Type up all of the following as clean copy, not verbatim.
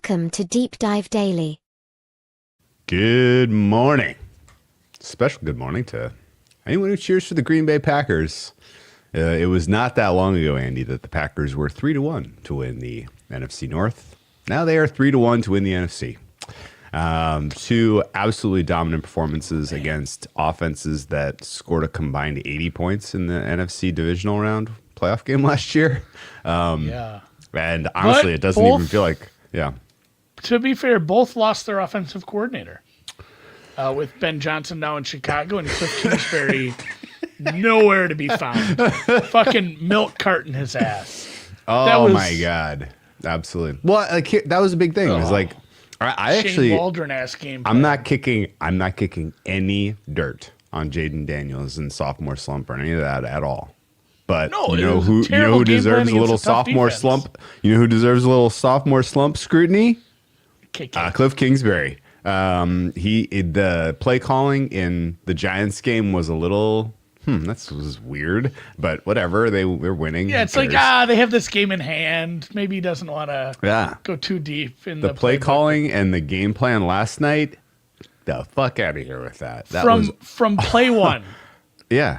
Welcome to Deep Dive Daily. Good morning. Special good morning to anyone who cheers for the Green Bay Packers. It was not that long ago, Andy, that the Packers were 3-1 to win the NFC North. Now they are 3-1 to win the NFC. Two absolutely dominant performances against offenses that scored a combined 80 points in the NFC divisional round playoff game last year. And honestly, it doesn't even feel like, To be fair, both lost their offensive coordinator. With Ben Johnson now in Chicago and Cliff Kingsbury nowhere to be found. Fucking milk carton his ass. Oh my God. Absolutely. Well, like that was a big thing. It was like, I Shane actually, Waldron-ass game plan. I'm not kicking any dirt on Jaden Daniels and sophomore slump or any of that at all. But No, you know who deserves a little sophomore slump? You know who deserves a little sophomore slump scrutiny? Cliff Kingsbury. The play calling in the Giants game was a little that was weird, but whatever. They're winning. Yeah, it's like they have this game in hand. Maybe he doesn't want to go too deep in the play calling and the game plan last night. The fuck out of here with that. From play one. Yeah.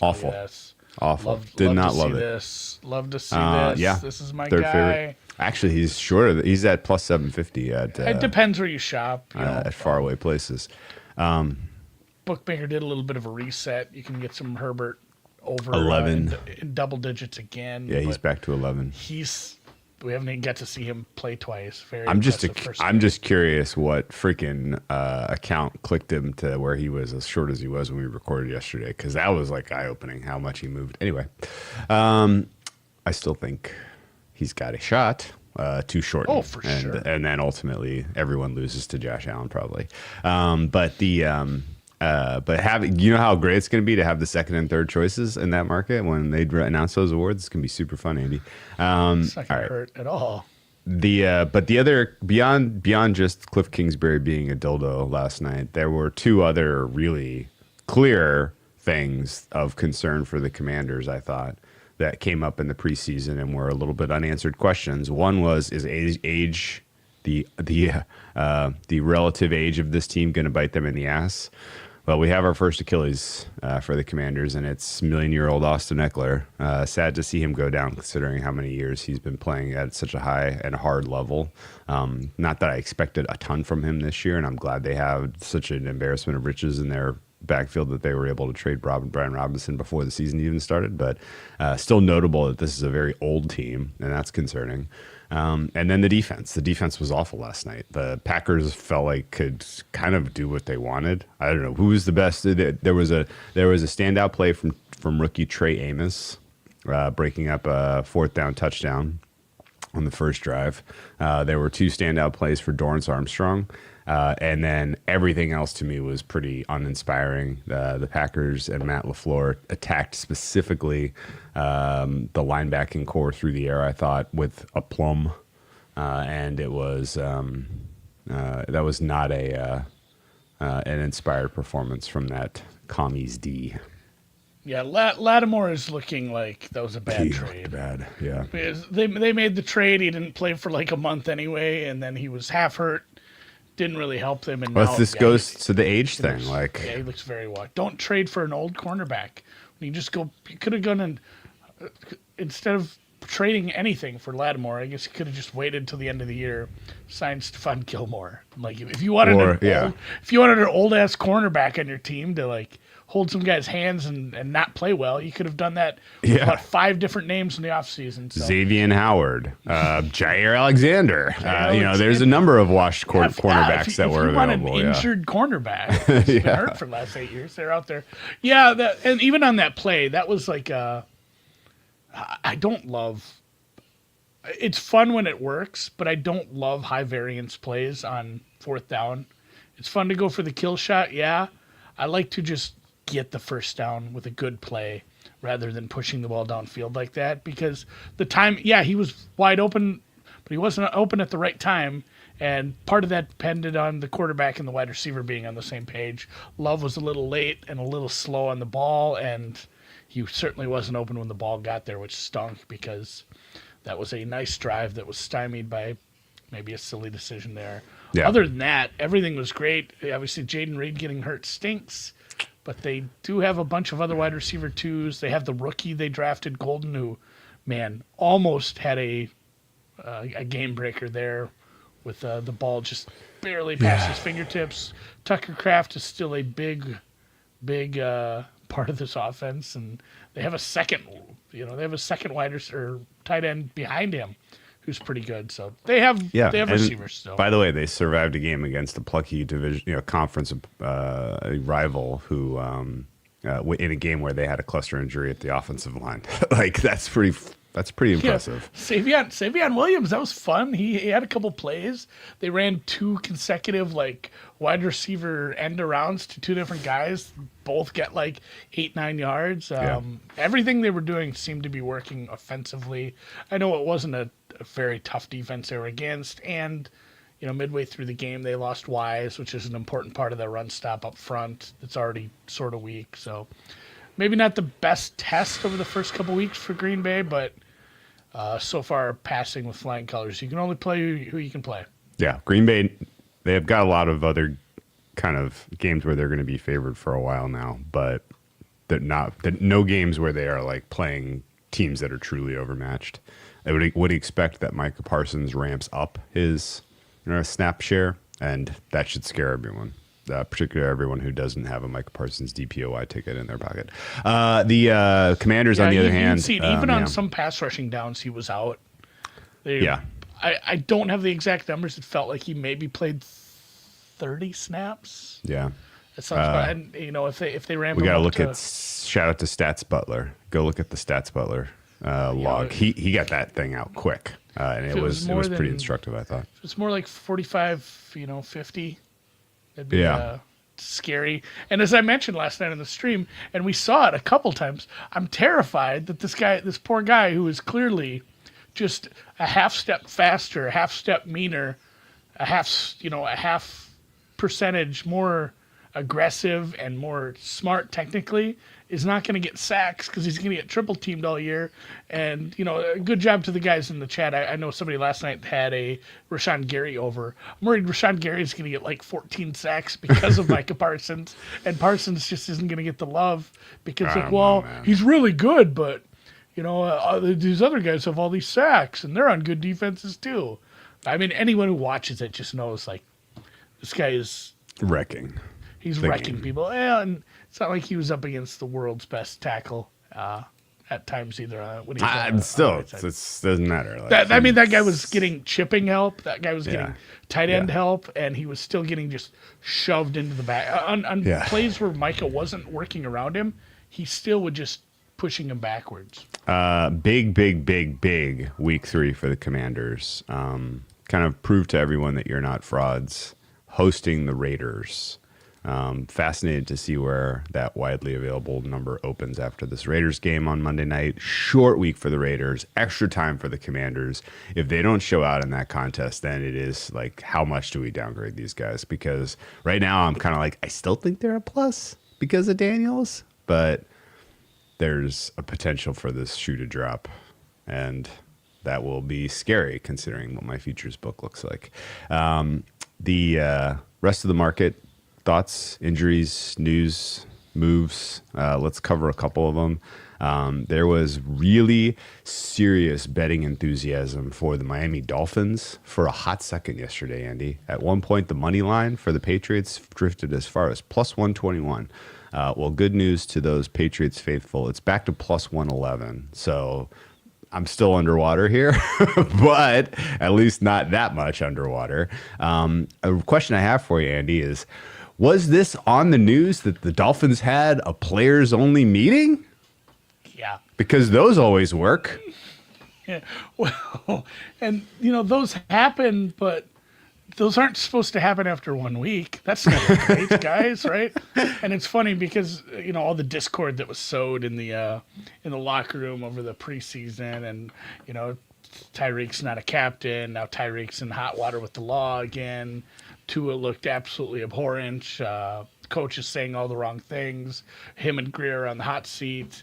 Awful. Yes. Awful. Did not love it. Love to see this. Yeah. This is my Third guy. favorite. Actually, he's shorter. He's at plus 750 at. It depends where you shop. At faraway places. Bookmaker did a little bit of a reset. You can get some Herbert over 11 in double digits again. Yeah, he's back to 11. We haven't even got to see him play twice. I'm just curious what freaking account clicked him to where he was as short as he was when we recorded yesterday, because that was like eye opening how much he moved. Anyway, I still think he's got a shot. Too short. Oh, for sure. And then ultimately everyone loses to Josh Allen probably. But having, you know how great it's going to be to have the second and third choices in that market when they announce those awards. It's going to be super fun, Andy. It's not going to hurt at all. But the other beyond just Cliff Kingsbury being a dildo last night, there were two other really clear things of concern for the Commanders, I thought, that came up in the preseason and were a little bit unanswered questions. One was, is age the relative age of this team going to bite them in the ass? Well, we have our first Achilles for the Commanders, and it's million-year-old Austin Eckler. Sad to see him go down, considering how many years he's been playing at such a high and hard level. Not that I expected a ton from him this year, and I'm glad they have such an embarrassment of riches in their backfield that they were able to trade Brian Robinson before the season even started. But still notable that this is a very old team, and that's concerning. And then the defense. The defense was awful last night. The Packers felt like could kind of do what they wanted. I don't know who was the best. There was a standout play from rookie Trey Amos, breaking up a fourth down touchdown on the first drive. There were two standout plays for Dorrance Armstrong. And then everything else to me was pretty uninspiring. The Packers and Matt LaFleur attacked specifically the linebacking core through the air, I thought, with aplomb. And it was that was not an inspired performance from that commies D. Yeah, Lattimore is looking like that was a bad trade. Bad, yeah. Because they made the trade. He didn't play for like a month anyway, and then he was half hurt. Didn't really help them. And well, this goes to the age thing. He looks very washed. Don't trade for an old cornerback. You just go. You could have gone and instead of trading anything for Lattimore, I guess you could have just waited until the end of the year, signed Stephon Gilmore. Like if you wanted an old ass cornerback on your team to like hold some guy's hands and not play well, you could have done that with about 5 different names in the offseason. So. Xavier Howard, Jair Alexander. There's a number of washed cornerbacks that were available. If you want an injured cornerback who's been hurt for the last 8 years, they're out there. Yeah, and even on that play, that was like I don't love – it's fun when it works, but I don't love high variance plays on fourth down. It's fun to go for the kill shot, yeah. I like to just – get the first down with a good play rather than pushing the ball downfield like that, because the time, he was wide open, but he wasn't open at the right time, and part of that depended on the quarterback and the wide receiver being on the same page. Love was a little late and a little slow on the ball, and he certainly wasn't open when the ball got there, which stunk because That was a nice drive that was stymied by maybe a silly decision there. Yeah. Other than that, everything was great. Obviously, Jaden Reed getting hurt stinks, but they do have a bunch of other wide receiver twos. They have the rookie they drafted, Golden, who, man, almost had a game breaker there with the ball just barely past his fingertips. Tucker Kraft is still a big part of this offense, and they have a second wide or tight end behind him who's pretty good. So they have receivers still. By the way, they survived a game against a plucky division, conference rival who in a game where they had a cluster injury at the offensive line. Like that's pretty impressive. Yeah. Savion Williams, that was fun. He had a couple plays. They ran 2 consecutive wide receiver end arounds to 2 different guys. Both get 8-9 yards. Everything they were doing seemed to be working offensively. I know it wasn't a very tough defense they were against, and midway through the game they lost Wise, which is an important part of their run stop up front. It's already sort of weak, so maybe not the best test over the first couple weeks for Green Bay, but so far passing with flying colors. You can only play who you can play. Yeah, Green Bay, they have got a lot of other kind of games where they're going to be favored for a while now, but no games where they are playing teams that are truly overmatched. I would expect that Micah Parsons ramps up his snap share, and that should scare everyone. Particularly everyone who doesn't have a Micah Parsons DPOY ticket in their pocket. The Commanders, on the other hand, see even on some pass rushing downs, he was out. I don't have the exact numbers. It felt like he maybe played 30 snaps. Yeah, that sounds about. And if they ramp, we got to look at shout out to Stats Butler. Go look at the Stats Butler log. He got that thing out quick, and it was pretty instructive. I thought it's more like 45, 50. That'd be scary. And as I mentioned last night on the stream, and we saw it a couple times, I'm terrified that this poor guy who is clearly just a half step faster, a half step meaner, a half percentage more aggressive and more smart technically, is not going to get sacks because he's going to get triple teamed all year. And, good job to the guys in the chat. I know somebody last night had a Rashawn Gary over. I'm worried Rashawn Gary is going to get 14 sacks because of Micah Parsons, and Parsons just isn't going to get the love because he's really good, but these other guys have all these sacks and they're on good defenses too. I mean, anyone who watches it just knows this guy is wrecking. He's wrecking people. And it's not like he was up against the world's best tackle at times either. When he still, it doesn't matter. That guy was getting chipping help. That guy was getting tight end help, and he was still geting just shoved into the back. On plays where Micah wasn't working around him, he still would just pushing him backwards. Big week 3 for the Commanders. Kind of prove to everyone that you're not frauds. Hosting the Raiders. Fascinated to see where that widely available number opens after this Raiders game on Monday night. Short week for the Raiders, extra time for the Commanders. If they don't show out in that contest, then it is how much do we downgrade these guys? Because right now I'm kind of I still think they're a plus because of Daniels, but there's a potential for this shoe to drop, and that will be scary considering what my futures book looks like. The rest of the market, thoughts, injuries, news, moves. Let's cover a couple of them. There was really serious betting enthusiasm for the Miami Dolphins for a hot second yesterday, Andy. At one point, the money line for the Patriots drifted as far as plus 121. Well, good news to those Patriots faithful. It's back to plus 111. So I'm still underwater here, but at least not that much underwater. A question I have for you, Andy, is was this on the news that the Dolphins had a players-only meeting? Yeah. Because those always work. Yeah. Well, and, those happen, but those aren't supposed to happen after 1 week. That's never great, guys, right? And it's funny because, all the discord that was sowed in the locker room over the preseason and, Tyreek's not a captain. Now Tyreek's in hot water with the law again. Tua looked absolutely abhorrent. Coach is saying all the wrong things. Him and Greer on the hot seat.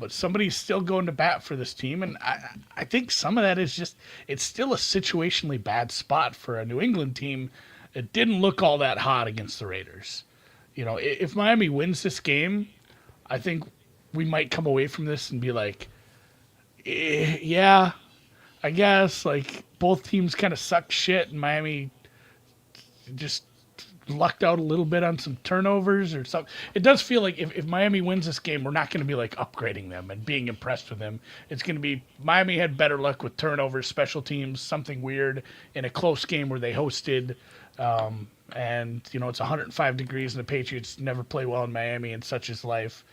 But somebody's still going to bat for this team, and I think some of that is just it's still a situationally bad spot for a New England team. It didn't look all that hot against the Raiders. If Miami wins this game, I think we might come away from this and be like, yeah, I guess like both teams kind of suck shit, and Miami just lucked out a little bit on some turnovers or something. It does feel like if Miami wins this game, we're not going to be like upgrading them and being impressed with them. It's going to be Miami had better luck with turnovers, special teams, something weird in a close game where they hosted. And it's 105 degrees and the Patriots never play well in Miami, and such is life.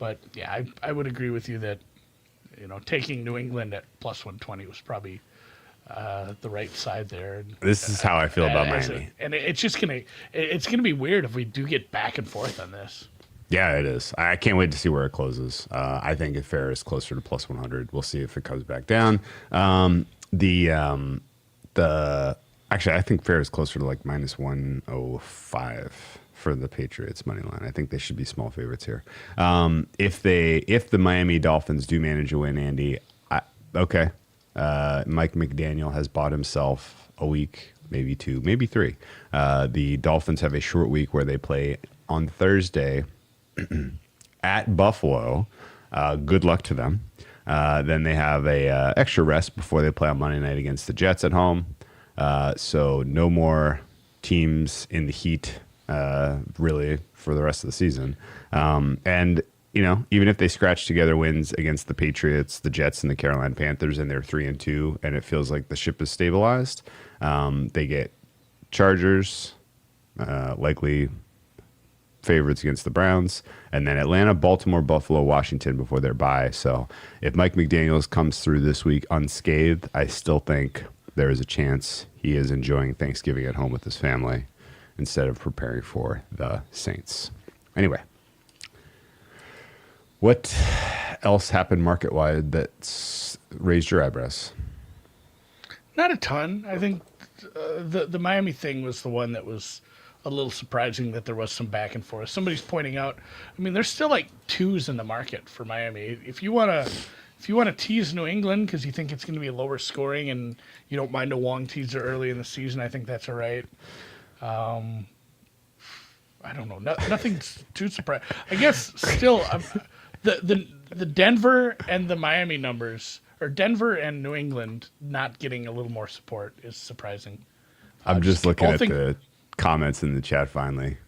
But yeah, I would agree with you that taking New England at plus 120 was probably the right side there. This is how I feel about Miami. And it's just gonna be weird if we do get back and forth on this. Yeah, it is. I can't wait to see where it closes. I think if fair is closer to plus 100, we'll see if it comes back down. Actually, I think fair is closer to like minus 105 for the Patriots money line. I think they should be small favorites here. If the Miami Dolphins do manage to win, Andy, okay. Mike McDaniel has bought himself a week, maybe two, maybe three. The Dolphins have a short week where they play on Thursday at Buffalo. Good luck to them. Then they have a extra rest before they play on Monday night against the Jets at home. So no more teams in the heat really for the rest of the season. And even if they scratch together wins against the Patriots, the Jets, and the Carolina Panthers, and they're 3-2, and it feels like the ship is stabilized, they get Chargers, likely favorites against the Browns, and then Atlanta, Baltimore, Buffalo, Washington before their bye. So if Mike McDaniels comes through this week unscathed, I still think there is a chance he is enjoying Thanksgiving at home with his family instead of preparing for the Saints. Anyway. What else happened market-wide that's raised your eyebrows? Not a ton. I think the Miami thing was the one that was a little surprising that there was some back and forth. Somebody's pointing out, there's still like twos in the market for Miami. If you want to tease New England because you think it's going to be lower scoring and you don't mind a Wong teaser early in the season, I think that's all right. I don't know. Nothing's too surprising. I guess still... The Denver and the Miami numbers, or Denver and New England not getting a little more support is surprising. I'm just looking at the comments in the chat finally.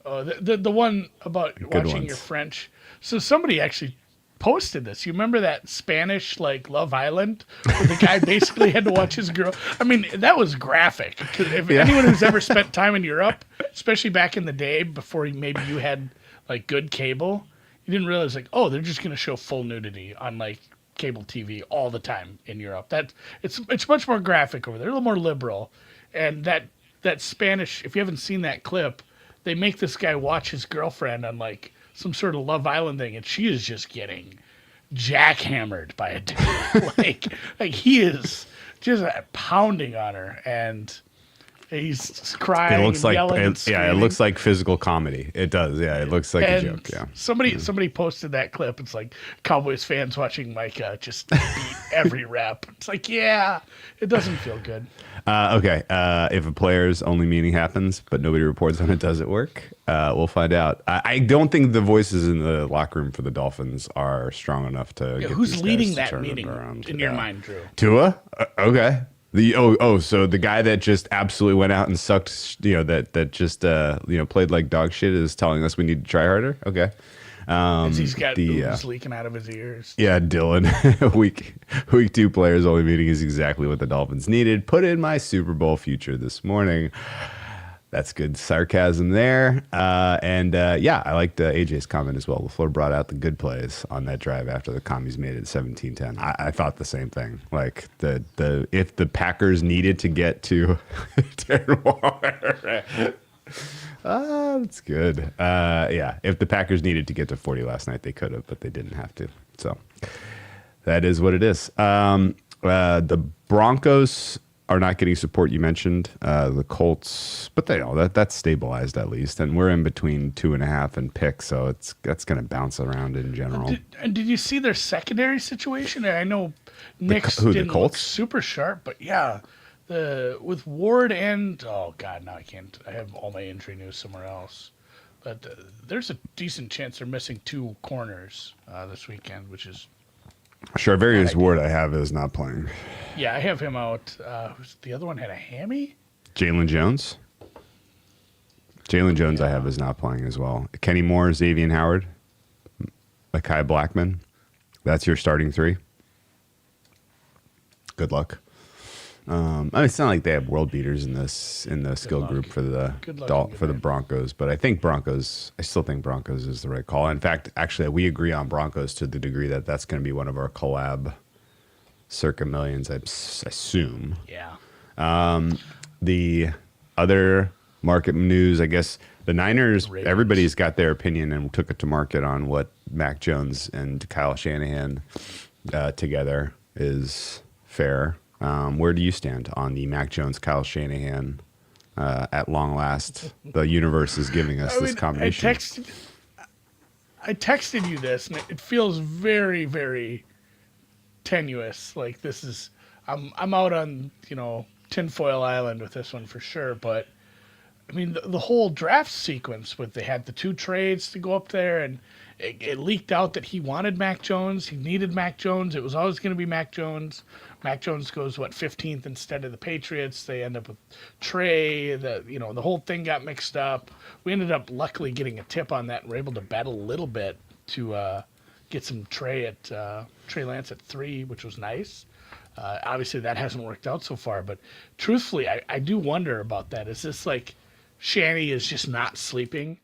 The one about watching your French. So somebody actually posted this. You remember that Spanish Love Island where the guy basically had to watch his girl? That was graphic. If anyone who's ever spent time in Europe, especially back in the day before maybe you had good cable, you didn't realize they're just going to show full nudity on cable TV all the time in Europe. It's much more graphic over there, a little more liberal. And that Spanish, if you haven't seen that clip, they make this guy watch his girlfriend on some sort of Love Island thing, and she is just getting jackhammered by a dude. He is just pounding on her, and he's crying. It looks and yelling and screaming. It looks like physical comedy. It does. Yeah, it looks like a joke. Yeah. Somebody posted that clip. It's Cowboys fans watching Micah just beat every rep. It's it doesn't feel good. Okay. If a player's only meeting happens, but nobody reports on it, does it work? We'll find out. I don't think the voices in the locker room for the Dolphins are strong enough to. Get who's leading that meeting in your mind, Drew? Tua? Okay. So the guy that just absolutely went out and sucked, that just played like dog shit is telling us we need to try harder. Okay. He's got ooze leaking out of his ears. Yeah, Dylan. week 2 players only meeting is exactly what the Dolphins needed. Put in my Super Bowl future this morning. That's good sarcasm there. I liked AJ's comment as well. LaFleur brought out the good plays on that drive after the Commies made it 17-10. I thought the same thing. If the Packers needed to get to Darren Waller. That's good. If the Packers needed to get to 40 last night, they could have, but they didn't have to. So that is what it is. The Broncos are not getting support. You mentioned the Colts, but they know that's stabilized at least, and we're in between 2.5 and pick, so that's going to bounce around in general. Did you see their secondary situation? I know Nick's the didn't look Colts? super sharp, but yeah, with Ward and oh god, now I can't. I have all my injury news somewhere else. But there's a decent chance they're missing 2 corners this weekend, which is Charvarius Ward, I have, is not playing. yeah, I have him out. The other one had a hammy. Jalen Jones. I have is not playing as well. Kenny Moore, Xavier Howard, Mekhi Blackman. That's your starting 3. Good luck. It's not like they have world beaters in the skill group for the Broncos, but I still think Broncos is the right call. In fact, actually, we agree on Broncos to the degree that that's going to be one of our collab circa millions, I assume. Yeah. The other market news, I guess, the Niners. Ravens. Everybody's got their opinion and took it to market on what Mac Jones and Kyle Shanahan together is fair. Where do you stand on the Mac Jones, Kyle Shanahan? At long last, the universe is giving us this combination. I texted you this, and it feels very, very tenuous. Like this is, I'm out on tinfoil island with this one for sure. But I mean, the whole draft sequence with they had the 2 trades to go up there, and it leaked out that he wanted Mac Jones. He needed Mac Jones. It was always going to be Mac Jones. Mac Jones goes 15th instead of the Patriots. They end up with Trey. The whole thing got mixed up. We ended up luckily getting a tip on that and were able to bet a little bit to get some Trey Lance at 3, which was nice. Obviously that hasn't worked out so far, but truthfully, I do wonder about that. Is this like Shanny is just not sleeping?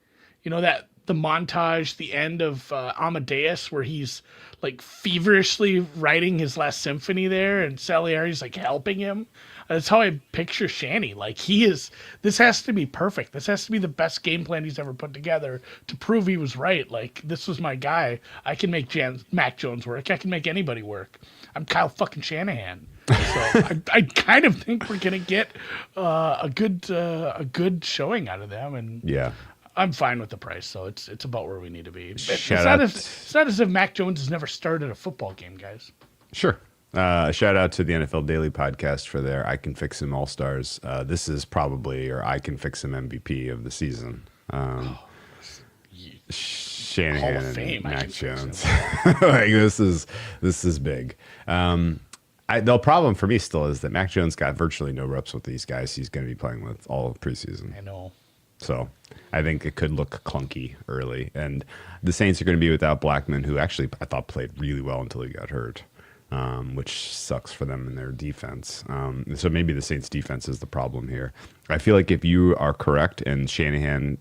That the montage, the end of Amadeus, where he's like feverishly writing his last symphony there, and Salieri's like helping him. That's how I picture Shanny. Like this has to be perfect. This has to be the best game plan he's ever put together to prove he was right. Like, this was my guy. I can make Mac Jones work. I can make anybody work. I'm Kyle fucking Shanahan. So I kind of think we're gonna get a good showing out of them, and yeah. I'm fine with the price, so it's about where we need to be. It's not as if Mac Jones has never started a football game, guys. Sure. Shout out to the NFL Daily Podcast for their I Can Fix Him All-Stars. This is probably your I Can Fix Him MVP of the season. Shanahan Hall of Fame, and Mac Jones. Like, this is big. The problem for me still is that Mac Jones got virtually no reps with these guys he's going to be playing with all preseason. I know. So I think it could look clunky early. And the Saints are going to be without Blackman, who actually I thought played really well until he got hurt, which sucks for them in their defense. So maybe the Saints defense is the problem here. I feel like if you are correct and Shanahan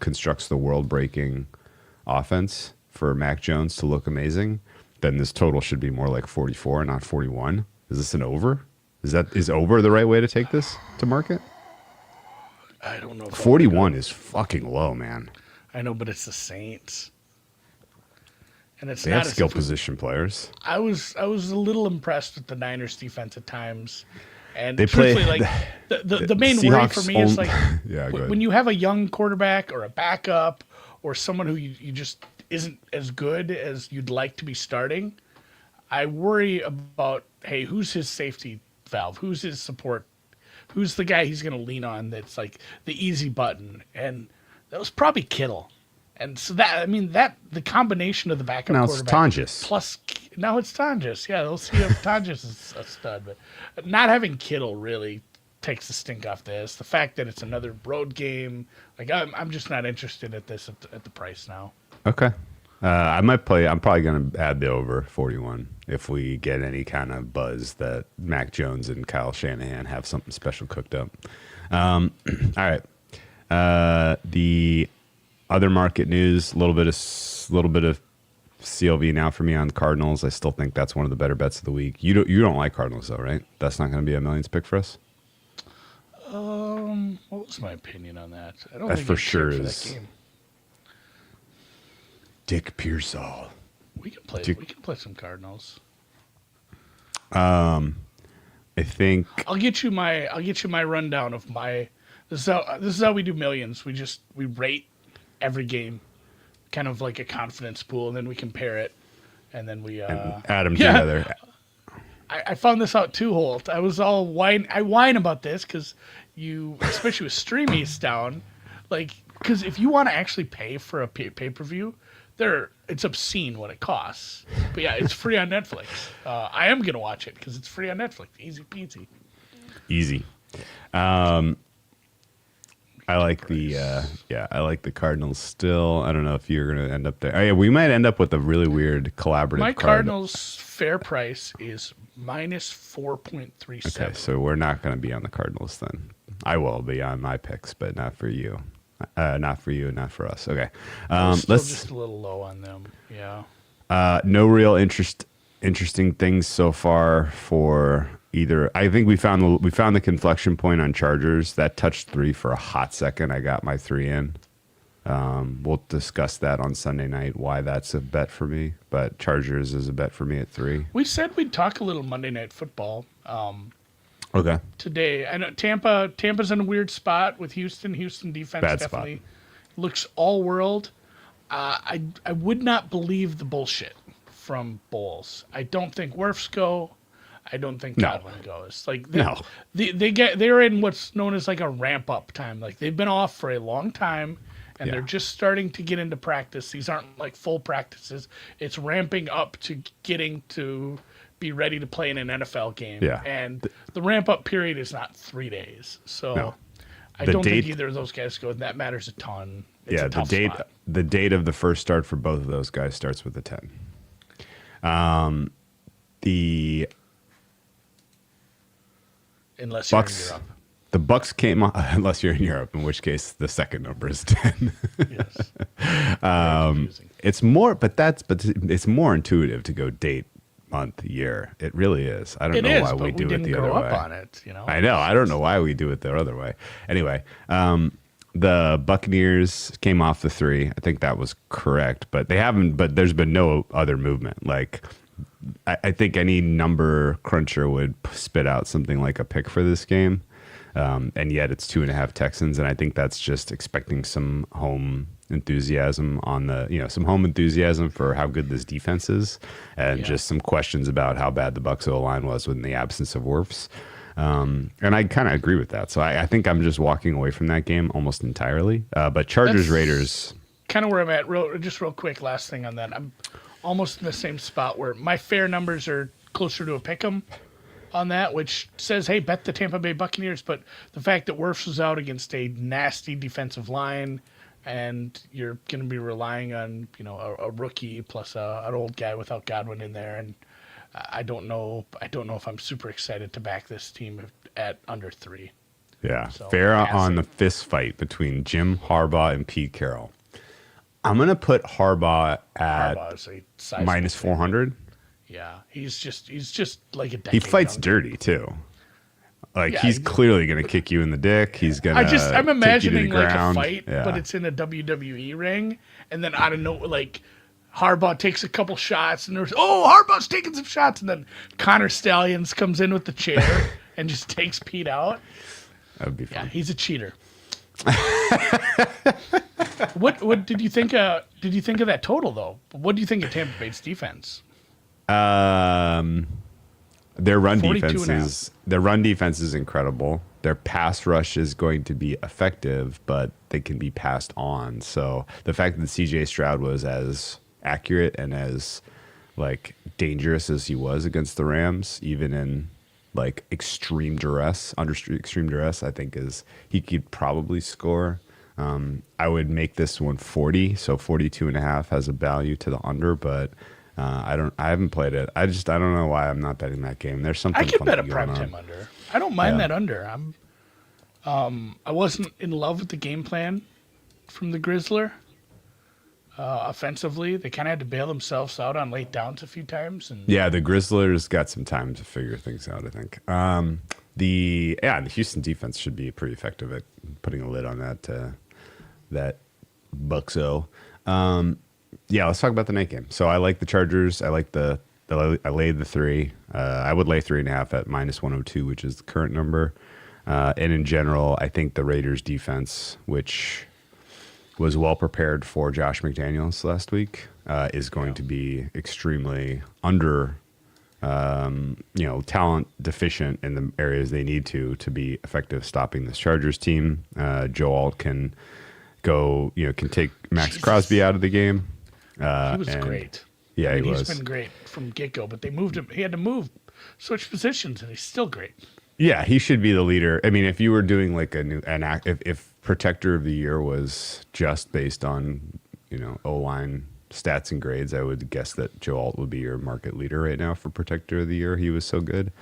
constructs the world-breaking offense for Mac Jones to look amazing, then this total should be more like 44, not 41. Is this an over? Is over the right way to take this to market? I don't know. 41 is fucking low, man. I know, but it's the Saints, and they have skill position players. I was a little impressed with the Niners defense at times, and they truthfully, play, like the main worry for me is like yeah, when you have a young quarterback or a backup or someone who you just isn't as good as you'd like to be starting. I worry about, hey, who's his safety valve? Who's his support? Who's the guy he's going to lean on that's like the easy button? And that was probably Kittle. And so the combination of the backup now quarterback. It's Tonjes. Plus, now it's Tonjes. Yeah, we'll see if Tonjes is a stud. But not having Kittle really takes the stink off this. The fact that it's another road game, like I'm just not interested at this at the price now. Okay. I might play. I'm probably going to add the over 41 if we get any kind of buzz that Mac Jones and Kyle Shanahan have something special cooked up. All right. The other market news, a little bit of CLV now for me on Cardinals. I still think that's one of the better bets of the week. You don't like Cardinals though, right? That's not going to be a millions pick for us. What was my opinion on that? I don't that think for sure for is. that game. Dick Pearsall. We can play some Cardinals. I think I'll get you my rundown of my. This is how we do millions. We rate every game, kind of like a confidence pool, and then we compare it, and then we add them yeah. together. I found this out too, Holt. I was all I whine about this because you, especially with Streamies down, like because if you want to actually pay for a pay per view, it's obscene what it costs. But yeah, it's free on Netflix. I am gonna watch it because it's free on Netflix. Easy peasy. Easy. I like the Cardinals still. I don't know if you're going to end up there. Oh, yeah, we might end up with a really weird collaborative. My Cardinals fair price is minus 4.37. Okay, so we're not going to be on the Cardinals then. I will be on my picks, but not for you. Not for you, not for us. Okay. Still just a little low on them. Yeah. No real interesting things so far for either. I think we found the conflection point on Chargers that touched 3 for a hot second. I got my 3 in. We'll discuss that on Sunday night, why that's a bet for me. But Chargers is a bet for me at 3. We said we'd talk a little Monday Night Football. Okay. Today, I know Tampa's in a weird spot with Houston. Houston defense Bad definitely looks all world. I would not believe the bullshit from Bowles. I don't think Wirfs go. I don't think Godwin goes. Like they're in what's known as like a ramp up time. Like they've been off for a long time and they're just starting to get into practice. These aren't like full practices. It's ramping up to getting to be ready to play in an NFL game. Yeah. And the ramp up period is not 3 days. So I don't think either of those guys go, and that matters a ton. It's a tough spot. The date of the first start for both of those guys starts with a 10. Unless you're in Europe. The Bucks came on, unless you're in Europe, in which case the second number is 10. Yes. It's more, but it's more intuitive to go date, month, year. It really is. I don't know why we do it the other way. On it, you know. I know. I don't know why we do it the other way. Anyway, the Buccaneers came off the 3. I think that was correct, but they haven't. But there's been no other movement. Like I think any number cruncher would spit out something like a pick for this game, and yet it's 2.5 Texans, and I think that's just expecting some home enthusiasm some home enthusiasm for how good this defense is, and just some questions about how bad the Bucs O-line was in the absence of Wirfs. And I kind of agree with that. So I think I'm just walking away from that game almost entirely. But Chargers Raiders, kind of where I'm at. Real quick, last thing on that. I'm almost in the same spot where my fair numbers are closer to a pick'em on that, which says, hey, bet the Tampa Bay Buccaneers. But the fact that Wirfs was out against a nasty defensive line, and you're going to be relying on a rookie plus an old guy without Godwin in there, and I don't know if I'm super excited to back this team at under 3. Yeah, so fair on the fist fight between Jim Harbaugh and Pete Carroll. I'm going to put Harbaugh at minus 400. Yeah, he's just like a decade He fights younger. Dirty too. Like he's clearly going to kick you in the dick. He's going to I'm imagining like a ground. fight, but it's in a WWE ring, and then I don't know, like Harbaugh takes a couple shots, and there's Harbaugh's taking some shots, and then Connor Stallions comes in with the chair and just takes Pete out. That would be fun. Yeah, he's a cheater. What did you think? Did you think of that total though? What do you think of Tampa Bay's defense? Their run defense is incredible. Their pass rush is going to be effective, but they can be passed on. So the fact that CJ Stroud was as accurate and as like dangerous as he was against the Rams, even in like extreme duress, I think he could probably score. I would make this one 40, so 42.5 has a value to the under, but I haven't played it. I don't know why I'm not betting that game. There's something I could bet a primetime time under. I don't mind that under. I wasn't in love with the game plan from the Grizzler. Offensively, they kind of had to bail themselves out on late downs a few times. And yeah, the Grizzlers got some time to figure things out, I think. The Houston defense should be pretty effective at putting a lid on that Bucks-o. Let's talk about the night game. So I like the Chargers. I like the I laid the 3. I would lay 3.5 at -102, which is the current number. And in general, I think the Raiders defense, which was well prepared for Josh McDaniels last week, is going to be extremely talent deficient in the areas they need to be effective stopping this Chargers team. Joe Alt can take Max Crosby out of the game. He was great. Yeah, he's been great from get-go, but they moved him. He had to switch positions, and he's still great. Yeah, he should be the leader. I mean, if you were doing like if Protector of the Year was just based on, O-line stats and grades, I would guess that Joe Alt would be your market leader right now for Protector of the Year. He was so good.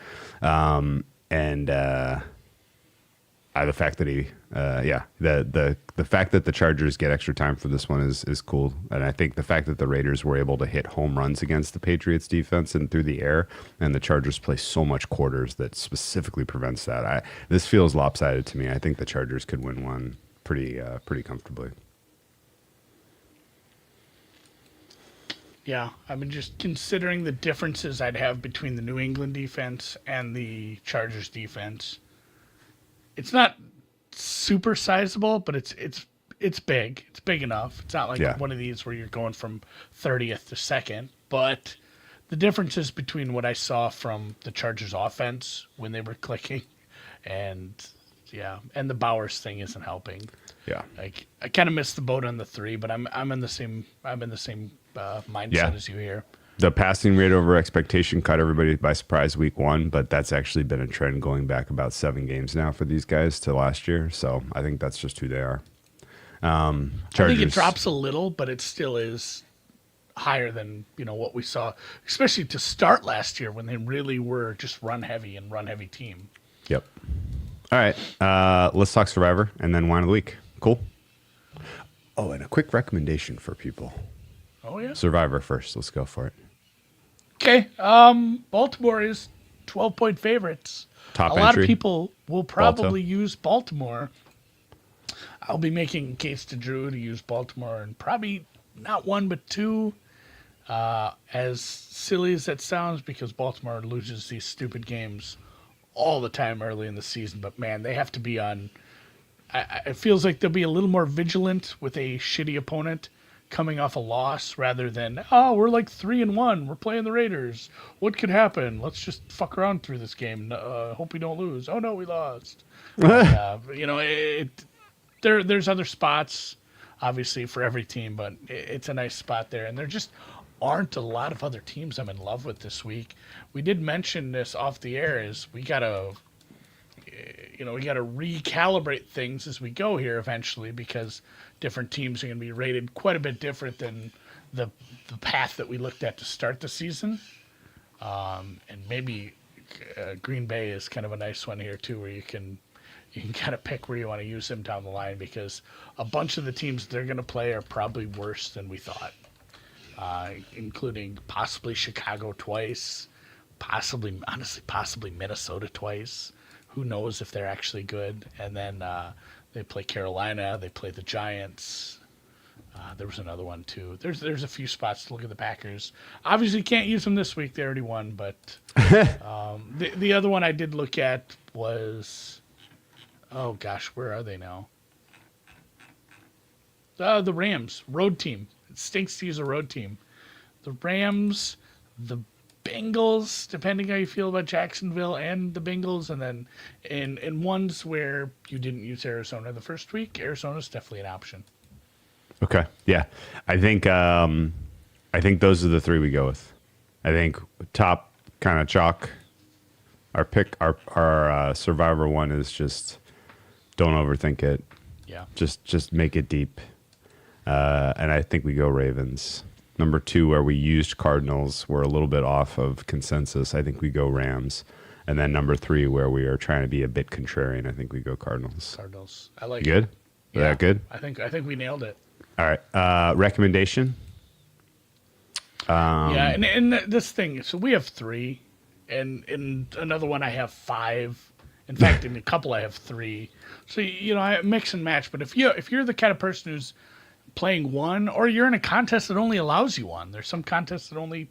The fact that the fact that the Chargers get extra time for this one is cool, and I think the fact that the Raiders were able to hit home runs against the Patriots defense and through the air, and the Chargers play so much quarters that specifically prevents that. This feels lopsided to me. I think the Chargers could win one pretty comfortably. Yeah, I mean, just considering the differences I'd have between the New England defense and the Chargers defense. It's not super sizable, but it's big. It's big enough. It's not like one of these where you're going from 30th to 2nd. But the differences between what I saw from the Chargers offense when they were clicking and the Bowers thing isn't helping. Yeah. Like I kind of missed the boat on the 3, but I'm in the same mindset as you here. The passing rate over expectation caught everybody by surprise week 1, but that's actually been a trend going back about 7 games now for these guys to last year. So I think that's just who they are. I think it drops a little, but it still is higher than what we saw, especially to start last year when they really were just run heavy team. Yep. All right. Let's talk Survivor and then Wine of the Week. Cool. Oh, and a quick recommendation for people. Oh, yeah. Survivor first. Let's go for it. Okay. Baltimore is 12-point favorites. Top a entry. Lot of people will probably use Baltimore. I'll be making a case to Drew to use Baltimore, and probably not 1 but 2. As silly as that sounds, because Baltimore loses these stupid games all the time early in the season. But, man, they have to be on – it feels like they'll be a little more vigilant with a shitty opponent coming off a loss rather than, we're like 3-1. We're playing the Raiders. What could happen? Let's just fuck around through this game. Hope we don't lose. Oh, no, we lost. There's other spots, obviously, for every team, but it's a nice spot there. And there just aren't a lot of other teams I'm in love with this week. We did mention this off the air is we got to recalibrate things as we go here eventually, because different teams are going to be rated quite a bit different than the path that we looked at to start the season. And maybe Green Bay is kind of a nice one here too, where you can kind of pick where you want to use them down the line, because a bunch of the teams they're going to play are probably worse than we thought, including possibly Chicago twice, possibly Minnesota twice. Who knows if they're actually good? And then they play Carolina. They play the Giants. There was another one too. There's a few spots to look at the Packers. Obviously, can't use them this week. They already won. But the other one I did look at was, oh gosh, where are they now? The Rams, road team. It stinks to use a road team. The Rams, the Bengals, depending how you feel about Jacksonville and the Bengals, and then in ones where you didn't use Arizona the first week, Arizona's definitely an option. Okay, yeah, I think those are the 3 we go with. I think top kind of chalk. Our pick, our Survivor one is just don't overthink it. Yeah, just make it deep, and I think we go Ravens. Number 2, where we used Cardinals, we're a little bit off of consensus. I think we go Rams. And then number 3, where we are trying to be a bit contrarian, I think we go Cardinals. I like you good? It. Yeah. That good? I think we nailed it. All right. Recommendation? And this thing, so we have 3, and in another one I have 5. In fact, in a couple I have 3. So, I mix and match. But if you're the kind of person who's playing 1, or you're in a contest that only allows you 1. There's some contests that only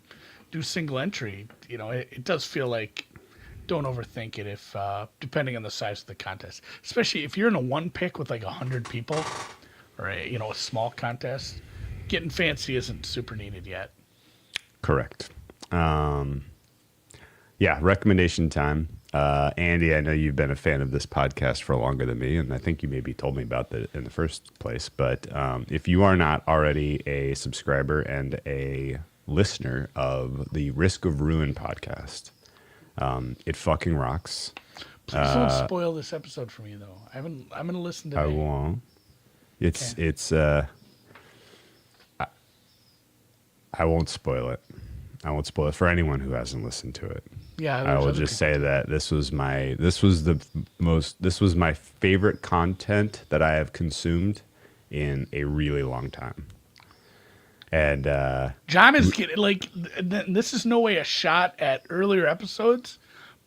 do single entry, it does feel like don't overthink it if depending on the size of the contest, especially if you're in a one pick with like 100 people or a small contest. Getting fancy isn't super needed yet. Correct. Yeah, recommendation time. Andy, I know you've been a fan of this podcast for longer than me, and I think you maybe told me about that in the first place. But if you are not already a subscriber and a listener of the Risk of Ruin podcast, it fucking rocks. Please don't spoil this episode for me, though. I'm gonna listen to it. I won't. I won't spoil it. I won't spoil it for anyone who hasn't listened to it. Yeah, I will just say that this was my favorite content that I have consumed in a really long time. And John is getting this is no way a shot at earlier episodes,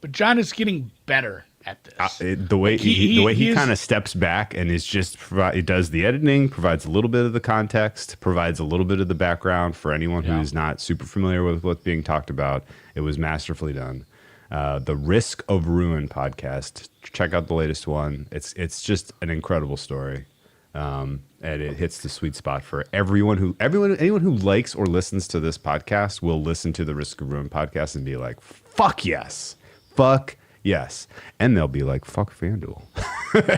but John is getting better at this. The way he kind of steps back and is just he does the editing, provides a little bit of the context, provides a little bit of the background for anyone who's not super familiar with what's being talked about. It was masterfully done. The Risk of Ruin podcast. Check out the latest one. It's just an incredible story, and it hits the sweet spot for anyone who likes or listens to this podcast will listen to the Risk of Ruin podcast and be like, "Fuck yes, fuck." Yes. And they'll be like, fuck FanDuel.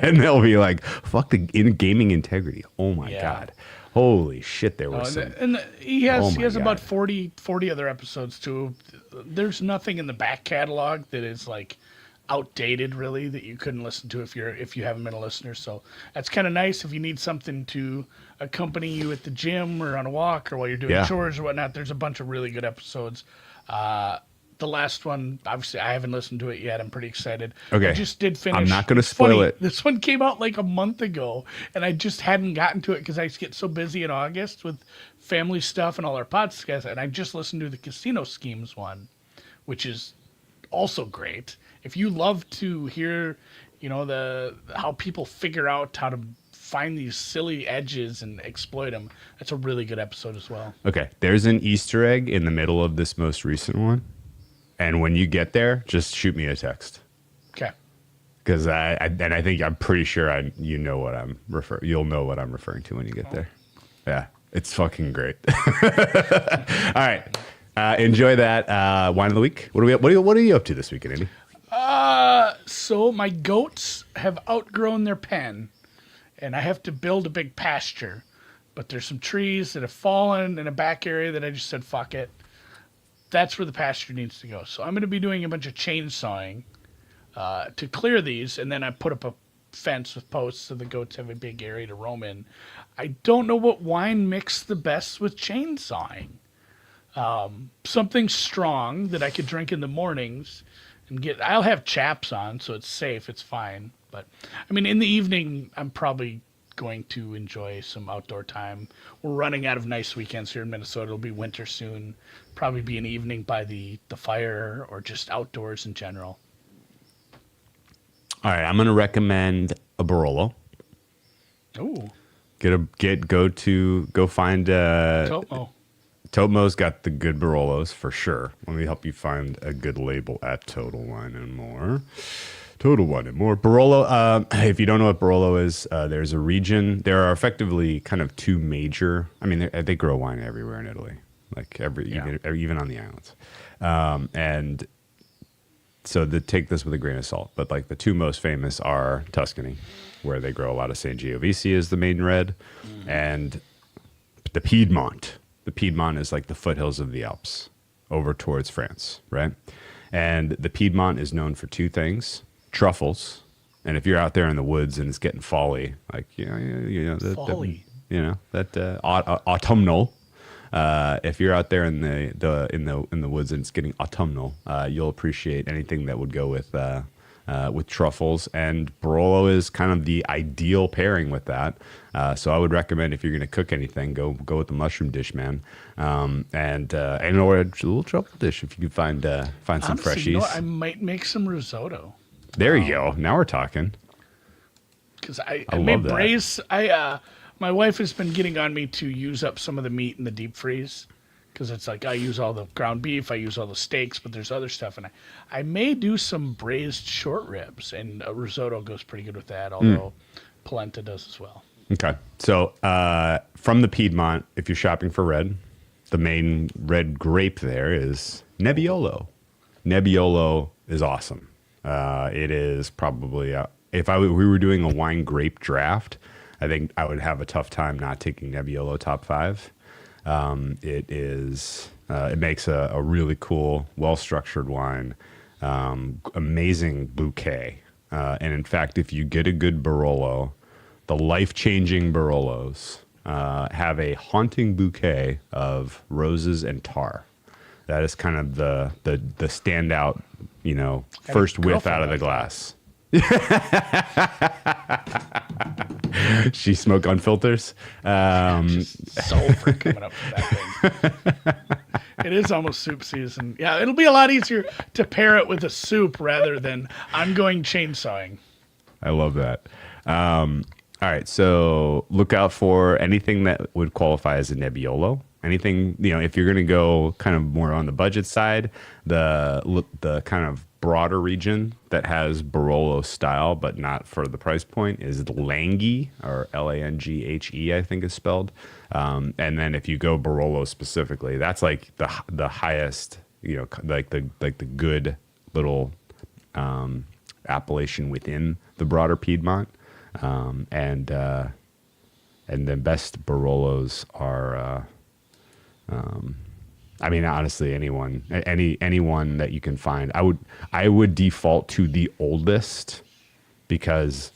And they'll be like, fuck the gaming integrity. Oh my God. Holy shit, there was some. And he has God. about 40 other episodes too. There's nothing in the back catalog that is like outdated really that you couldn't listen to if you haven't been a listener. So that's kind of nice if you need something to accompany you at the gym or on a walk or while you're doing chores or whatnot. There's a bunch of really good episodes. The last one, obviously, I haven't listened to it yet. I'm pretty excited. Okay. I just did finish. I'm not going to spoil it. This one came out like a month ago, and I just hadn't gotten to it because I get so busy in August with family stuff and all our podcasts, and I just listened to the Casino Schemes one, which is also great. If you love to hear, how people figure out how to find these silly edges and exploit them, that's a really good episode as well. Okay. There's an Easter egg in the middle of this most recent one. And when you get there, just shoot me a text. Okay. Because I'm pretty sure you'll know what I'm referring to when you get there. Yeah, it's fucking great. All right, enjoy that wine of the week. What are you up to this weekend, Andy? So my goats have outgrown their pen, and I have to build a big pasture. But there's some trees that have fallen in a back area that I just said fuck it. That's where the pasture needs to go. So I'm going to be doing a bunch of chainsawing to clear these, and then I put up a fence with posts so the goats have a big area to roam in. I don't know what wine mixed the best with chainsawing. Something strong that I could drink in the mornings and I'll have chaps on, so it's safe, it's fine. But I mean, in the evening, I'm probably going to enjoy some outdoor time. We're running out of nice weekends here in Minnesota. It'll be winter soon. Probably be an evening by the fire or just outdoors in general. All right, I'm going to recommend a Barolo. Ooh. Go find Topo. Tomo's got the good Barolos for sure. Let me help you find a good label at Total Wine and More. Total Wine and More. Barolo, if you don't know what Barolo is, there's a region. There are effectively kind of two major, they grow wine everywhere in Italy, like even on the islands. And so take this with a grain of salt, but like the two most famous are Tuscany, where they grow a lot of Sangiovese is the main red, and the Piedmont. The Piedmont is like the foothills of the Alps over towards France, right? And the Piedmont is known for two things: truffles, and if you're out there in the woods and it's getting folly, like autumnal. If you're out there in the woods and it's getting autumnal, you'll appreciate anything that would go with truffles, and Barolo is kind of the ideal pairing with that. So I would recommend, if you're going to cook anything, go with the mushroom dish, man, and or a little truffle dish if you can find some freshies. I might make some risotto. There you go. Now we're talking. Because I made braised. My wife has been getting on me to use up some of the meat in the deep freeze because it's like I use all the ground beef, I use all the steaks, but there's other stuff, and I may do some braised short ribs, and a risotto goes pretty good with that, although polenta does as well. Okay. So from the Piedmont, if you're shopping for red, the main red grape there is Nebbiolo. Nebbiolo is awesome. It is probably, if we were doing a wine grape draft, I think I would have a tough time not taking Nebbiolo top 5. It makes a really cool, well-structured wine, amazing bouquet. And in fact, if you get a good Barolo, the life-changing Barolos have a haunting bouquet of roses and tar. That is kind of the standout, first whiff out of the glass. She smoke on filters. Just sulfur coming up with that thing. It is almost soup season. Yeah, it'll be a lot easier to pair it with a soup rather than ongoing chainsawing. I love that. All right, so look out for anything that would qualify as a Nebbiolo. Anything, if you're going to go kind of more on the budget side, the kind of broader region that has Barolo style, but not for the price point, is Langhe, or Langhe, I think is spelled. And then if you go Barolo specifically, that's like the highest, like the good little appellation within the broader Piedmont. And the best Barolos are, honestly, anyone that you can find. I would default to the oldest because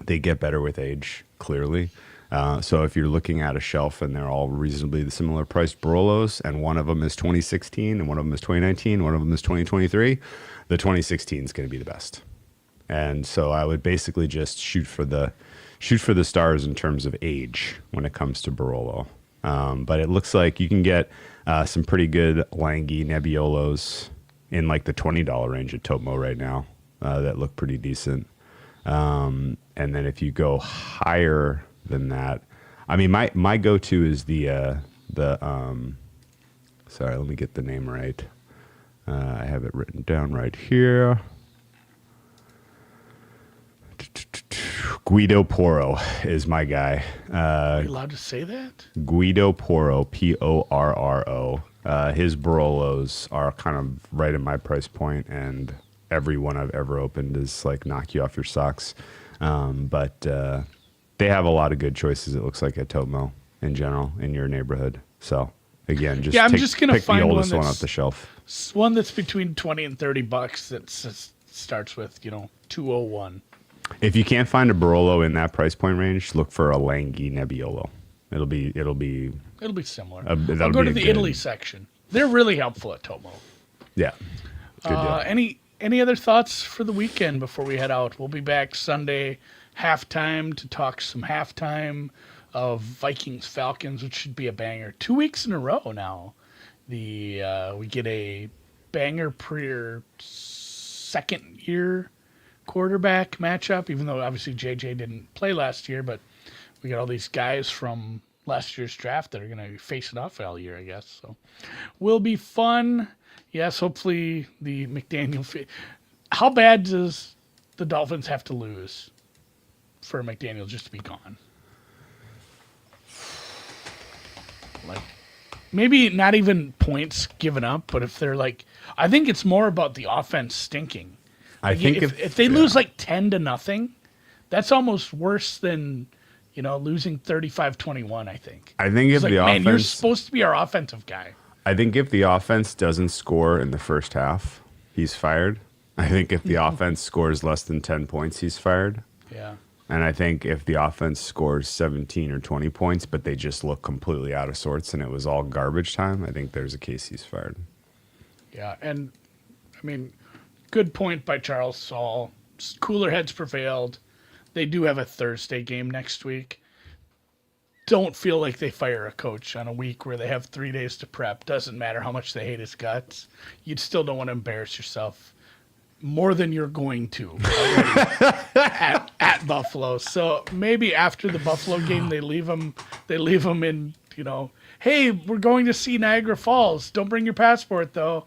they get better with age, clearly. So if you're looking at a shelf and they're all reasonably similar priced Barolos, and one of them is 2016 and one of them is 2019, one of them is 2023, the 2016 is going to be the best. And so I would basically just shoot for the stars in terms of age when it comes to Barolo. But it looks like you can get some pretty good Langhe Nebbiolos in like the $20 range at Topo right now that look pretty decent. And then if you go higher than that, my go-to is the sorry, let me get the name right. I have it written down right here. Guido Porro is my guy. Are you allowed to say that? Guido Porro, Porro. His Barolos are kind of right at my price point, and every one I've ever opened is like knock you off your socks. But they have a lot of good choices, it looks like, at Topo in general in your neighborhood. So again, I'm just gonna pick find the oldest one one off the shelf. One that's between $20 and $30 that starts with 201. If you can't find a Barolo in that price point range, look for a Langhe Nebbiolo. It'll be similar. I'll go to the Italy section. They're really helpful at Topo. Yeah. Good deal. Any other thoughts for the weekend before we head out? We'll be back Sunday halftime to talk some halftime of Vikings Falcons, which should be a banger. 2 weeks in a row now. We get a banger per second year quarterback matchup, even though obviously JJ didn't play last year, but we got all these guys from last year's draft that are going to be facing off all year, I guess. So will be fun. Yes, hopefully the McDaniel. How bad does the Dolphins have to lose for McDaniel just to be gone? Like, maybe not even points given up, but if they're like, I think it's more about the offense stinking. I think if they lose like 10-0, that's almost worse than losing 35-21. I think if the offense, you're supposed to be our offensive guy. I think if the offense doesn't score in the first half, he's fired. I think if the offense scores less than 10 points, he's fired. Yeah. And I think if the offense scores 17 or 20 points, but they just look completely out of sorts and it was all garbage time, I think there's a case he's fired. Yeah, and good point by Charles Saul. Cooler heads prevailed. They do have a Thursday game next week. Don't feel like they fire a coach on a week where they have 3 days to prep. Doesn't matter how much they hate his guts. You still don't want to embarrass yourself more than you're going to at Buffalo. So maybe after the Buffalo game, they leave him in, Hey, we're going to see Niagara Falls. Don't bring your passport, though.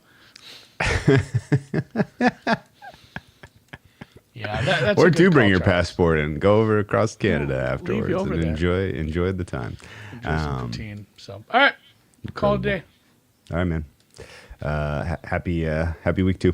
Yeah, that's or a good do bring call, your Charles. passport and go over across Canada afterwards over and there. enjoy the time. Enjoy some poutine. So, all right, call it a day. All right, man. Happy week 2.